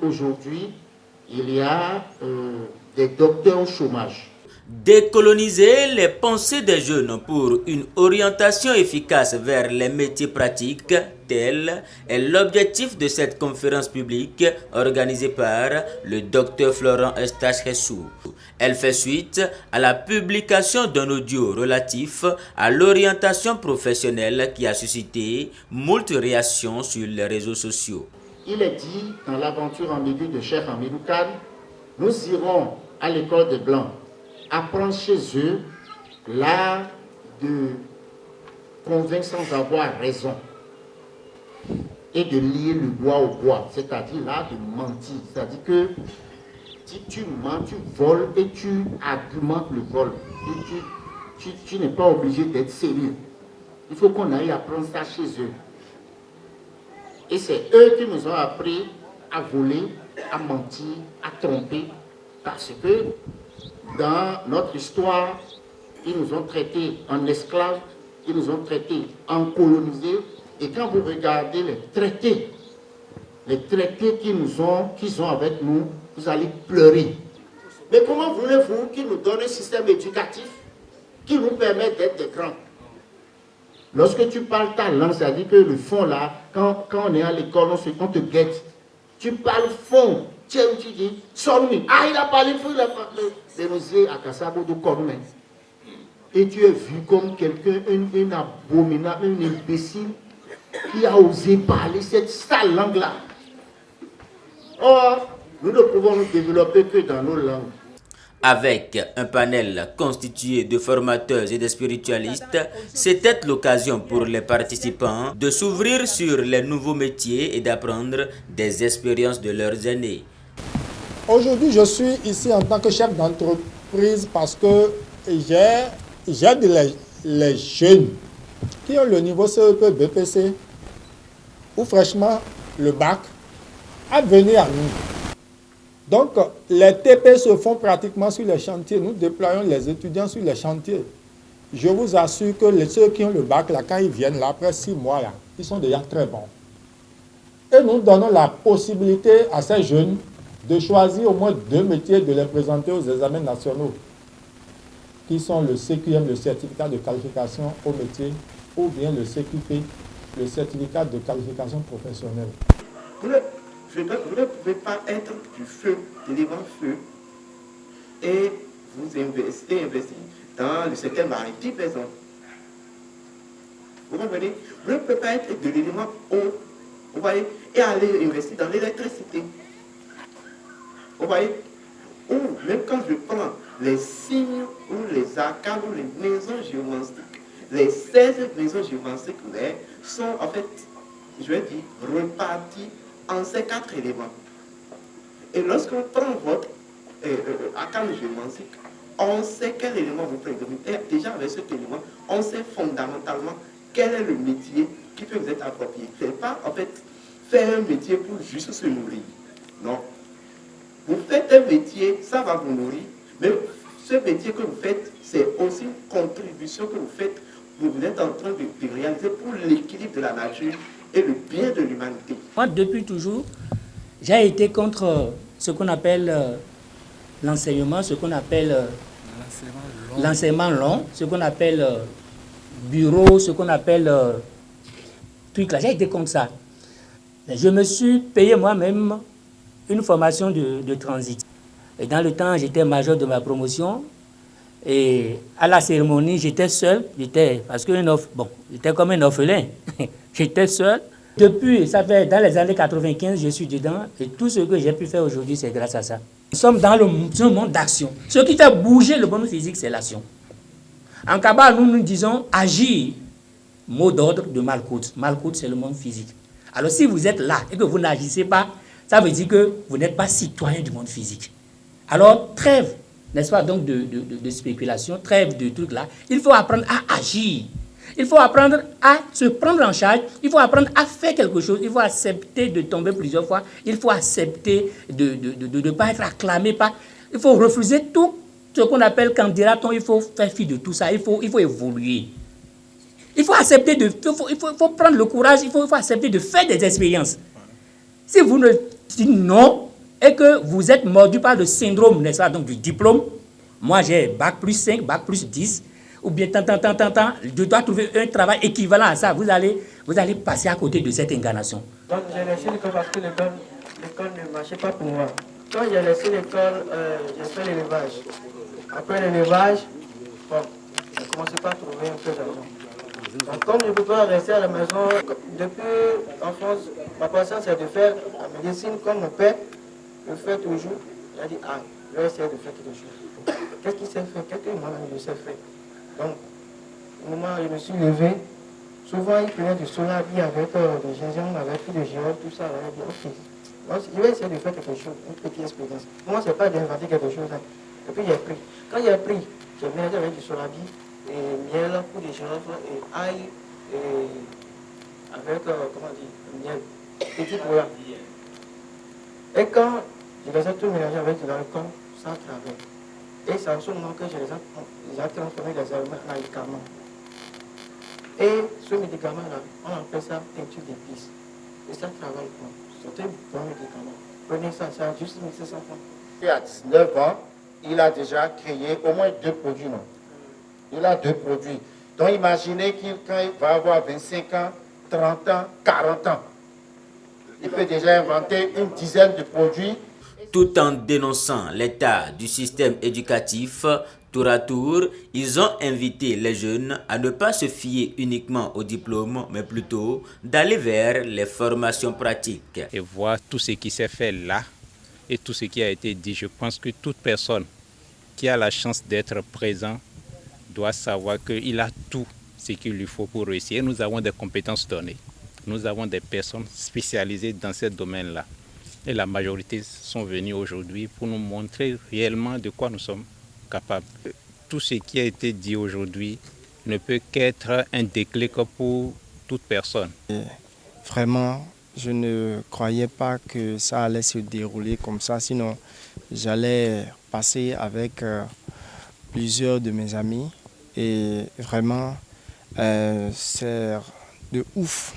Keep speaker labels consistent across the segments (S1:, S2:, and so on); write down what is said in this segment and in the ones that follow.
S1: aujourd'hui, il y a des docteurs au chômage.
S2: Décoloniser les pensées des jeunes pour une orientation efficace vers les métiers pratiques, tel est l'objectif de cette conférence publique organisée par le Dr Florent Eustache-Hessou. Elle fait suite à la publication d'un audio relatif à l'orientation professionnelle qui a suscité moult réactions sur les réseaux sociaux.
S1: Il est dit dans l'aventure en milieu de Cheikh Hamidou Kane, nous irons à l'école des Blancs apprendre chez eux l'art de convaincre sans avoir raison et de lier le bois au bois, c'est-à-dire l'art de mentir. C'est-à-dire que si tu mens, tu voles et tu argumentes le vol. Et tu n'es pas obligé d'être sérieux. Il faut qu'on aille apprendre ça chez eux. Et c'est eux qui nous ont appris à voler, à mentir, à tromper, parce que dans notre histoire, ils nous ont traités en esclaves, ils nous ont traités en colonisés. Et quand vous regardez les traités qu'ils ont avec nous, vous allez pleurer. Mais comment voulez-vous qu'ils nous donnent un système éducatif qui nous permet d'être des grands? Lorsque tu parles ta langue, c'est-à-dire que le fond là, quand on est à l'école, on te guette. Tu parles fond. Tu dis, sonne-moi. Ah, il a parlé fou, il a parlé. Dénoncé à Kassabo de Corne. Et tu es vu comme quelqu'un, un abominable, un imbécile qui a osé parler cette sale langue-là. Or, nous ne pouvons nous développer que dans nos langues.
S2: Avec un panel constitué de formateurs et de spiritualistes, c'était l'occasion pour les participants de s'ouvrir sur les nouveaux métiers et d'apprendre des expériences de leurs aînés.
S3: Aujourd'hui, je suis ici en tant que chef d'entreprise parce que j'aide les jeunes qui ont le niveau CEP, BPC ou fraîchement le bac à venir à nous. Donc, les TP se font pratiquement sur les chantiers. Nous déployons les étudiants sur les chantiers. Je vous assure que ceux qui ont le bac, là, quand ils viennent, là, après 6 mois, là, ils sont déjà très bons. Et nous donnons la possibilité à ces jeunes de choisir au moins 2 métiers, de les présenter aux examens nationaux, qui sont le CQM, le certificat de qualification au métier, ou bien le CQP, le certificat de qualification professionnelle.
S4: Vous ne pouvez pas être du feu, de l'élément feu, et vous investir dans le secteur maritime, par exemple. Vous comprenez? Vous ne pouvez pas être de l'élément eau, vous voyez, et aller investir dans l'électricité. Vous voyez? Ou même quand je prends les signes ou les arcanes ou les maisons géomantiques, les 16 maisons géomantiques sont en fait, je vais dire, reparties en ces 4 éléments. Et lorsqu'on prend votre arcane géomantique, on sait quel élément vous prédomine. Et déjà avec cet élément, on sait fondamentalement quel est le métier qui peut vous être approprié. Ce n'est pas en fait faire un métier pour juste se nourrir. Non. Vous faites un métier, ça va vous nourrir, mais ce métier que vous faites, c'est aussi une contribution que vous faites, vous êtes en train de réaliser pour l'équilibre de la nature et le bien de l'humanité.
S5: Moi, depuis toujours, j'ai été contre ce qu'on appelle l'enseignement, ce qu'on appelle l'enseignement long, ce qu'on appelle bureau, ce qu'on appelle truc là. J'ai été contre ça. Je me suis payé moi-même une formation de transit. Et dans le temps, j'étais major de ma promotion. Et à la cérémonie, j'étais seul. Parce que j'étais comme un orphelin. J'étais seul. Depuis, ça fait dans les années 95, je suis dedans. Et tout ce que j'ai pu faire aujourd'hui, c'est grâce à ça. Nous sommes dans un monde d'action. Ce qui fait bouger le monde physique, c'est l'action. En Kaba, nous disons agir. Mot d'ordre de Malkout. Malkout, c'est le monde physique. Alors si vous êtes là et que vous n'agissez pas, ça veut dire que vous n'êtes pas citoyen du monde physique. Alors, trêve, n'est-ce pas, donc de spéculation, trêve de trucs là. Il faut apprendre à agir. Il faut apprendre à se prendre en charge. Il faut apprendre à faire quelque chose. Il faut accepter de tomber plusieurs fois. Il faut accepter de ne pas être acclamé. Il faut refuser tout ce qu'on appelle candidat-on. Il faut faire fi de tout ça. Il faut évoluer. Il faut accepter il faut prendre le courage. Il faut accepter de faire des expériences. Si vous ne dites non, et que vous êtes mordu par le syndrome, n'est-ce pas, donc du diplôme, moi j'ai bac plus 5, bac plus 10, ou bien tant, je dois trouver un travail équivalent à ça. Vous allez passer à côté de cette incarnation.
S6: Donc j'ai laissé l'école parce que l'école ne marchait pas pour moi. Quand j'ai laissé l'école, j'ai fait l'élevage. Après l'élevage, bon, je ne commençais pas à trouver un peu d'argent. Donc comme je ne peux pas rester à la maison, depuis l'enfance, ma passion c'est de faire la médecine comme mon père le fait toujours. Il a dit, je vais essayer de faire quelque chose. Qu'est-ce qu'il sait faire? Qu'est-ce que moi je sais faire? Donc, au moment où je me suis levé, souvent il prenait du solabi avec des gingembre, avec tout de girofle, tout ça. Il a dit, ok, moi, je vais essayer de faire quelque chose, une petite expérience. Moi, ce n'est pas d'inventer quelque chose. Hein. Et puis j'ai pris. Quand j'ai pris, j'ai mélangé avec du solabi, et miel, pour des girofles, et ail, et avec, comment dire, miel, petit pois. Et quand je les ai tout mélangés avec de l'alcool, ça travaille. Et c'est en ce moment que je les ai transformés les aliments en médicaments. Et ce médicament-là, on appelle ça teinture d'épices. Et ça travaille pas. C'est un bon médicament. Prenez ça, ça a juste 1500 francs.
S1: Et à 19 ans, il a déjà créé au moins 2 produits, non? Il a 2 produits. Donc imaginez quand il va avoir 25 ans, 30 ans, 40 ans, il peut déjà inventer une dizaine de produits.
S2: Tout en dénonçant l'état du système éducatif, tour à tour, ils ont invité les jeunes à ne pas se fier uniquement au diplôme, mais plutôt d'aller vers les formations pratiques.
S7: Et voir tout ce qui s'est fait là et tout ce qui a été dit. Je pense que toute personne qui a la chance d'être présent doit savoir qu'il a tout ce qu'il lui faut pour réussir. Nous avons des compétences données. Nous avons des personnes spécialisées dans ce domaine-là. Et la majorité sont venus aujourd'hui pour nous montrer réellement de quoi nous sommes capables. Tout ce qui a été dit aujourd'hui ne peut qu'être un déclic pour toute personne.
S8: Et vraiment, je ne croyais pas que ça allait se dérouler comme ça. Sinon, j'allais passer avec plusieurs de mes amis. Et vraiment, c'est de ouf.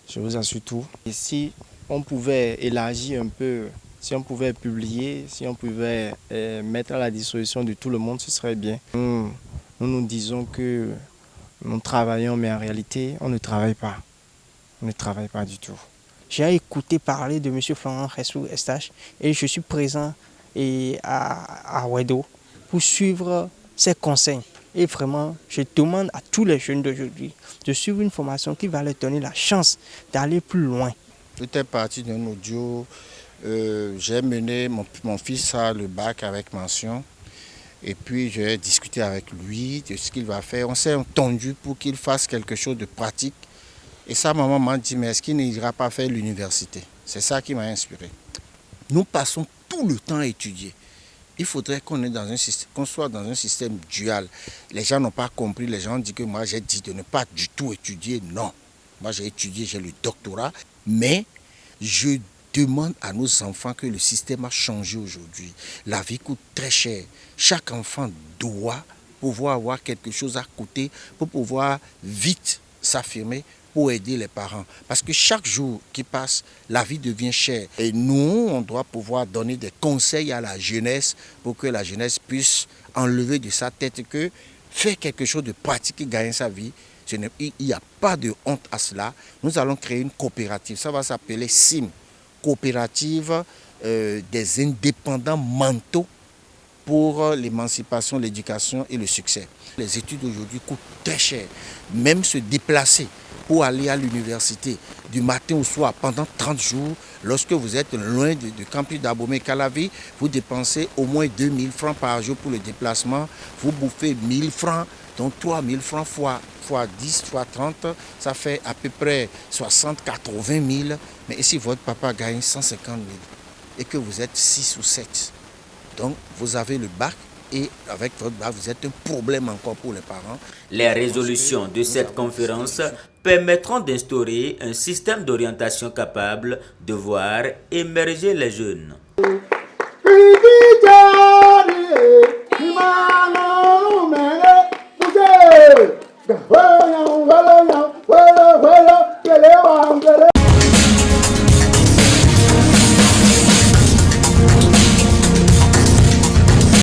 S8: Je vous assure tout. Et si on pouvait élargir un peu, si on pouvait publier, si on pouvait mettre à la disposition de tout le monde, ce serait bien. Nous disons que nous travaillons, mais en réalité, on ne travaille pas. On ne travaille pas du tout.
S9: J'ai écouté parler de M. Florent Ressou Estache et je suis présent à Wedo pour suivre ses conseils. Et vraiment, je demande à tous les jeunes d'aujourd'hui de suivre une formation qui va leur donner la chance d'aller plus loin.
S10: Tout est parti d'un audio. J'ai mené mon fils à le bac avec mention. Et puis j'ai discuté avec lui de ce qu'il va faire. On s'est entendu pour qu'il fasse quelque chose de pratique. Et sa maman m'a dit, mais est-ce qu'il n'ira pas faire l'université? C'est ça qui m'a inspiré. Nous passons tout le temps à étudier. Il faudrait qu'on soit dans un système dual. Les gens n'ont pas compris, les gens disent que moi j'ai dit de ne pas du tout étudier. Non, moi j'ai étudié, j'ai le doctorat, mais je demande à nos enfants que le système a changé aujourd'hui. La vie coûte très cher. Chaque enfant doit pouvoir avoir quelque chose à côté pour pouvoir vite s'affirmer, pour aider les parents. Parce que chaque jour qui passe, la vie devient chère. Et nous, on doit pouvoir donner des conseils à la jeunesse pour que la jeunesse puisse enlever de sa tête que faire quelque chose de pratique et gagner sa vie, il n'y a pas de honte à cela. Nous allons créer une coopérative. Ça va s'appeler SIM, coopérative des indépendants mentaux pour l'émancipation, l'éducation et le succès. Les études aujourd'hui coûtent très cher. Même se déplacer pour aller à l'université du matin au soir pendant 30 jours, lorsque vous êtes loin du campus d'Abomey-Calavi, vous dépensez au moins 2000 francs par jour pour le déplacement, vous bouffez 1000 francs, donc 3000 francs fois 10, fois 30, ça fait à peu près 60, 80 000. Mais si votre papa gagne 150 000 et que vous êtes 6 ou 7, donc vous avez le bac, et avec votre bac, vous êtes un problème encore pour les parents.
S2: Les résolutions de cette conférence permettront d'instaurer un système d'orientation capable de voir émerger les jeunes.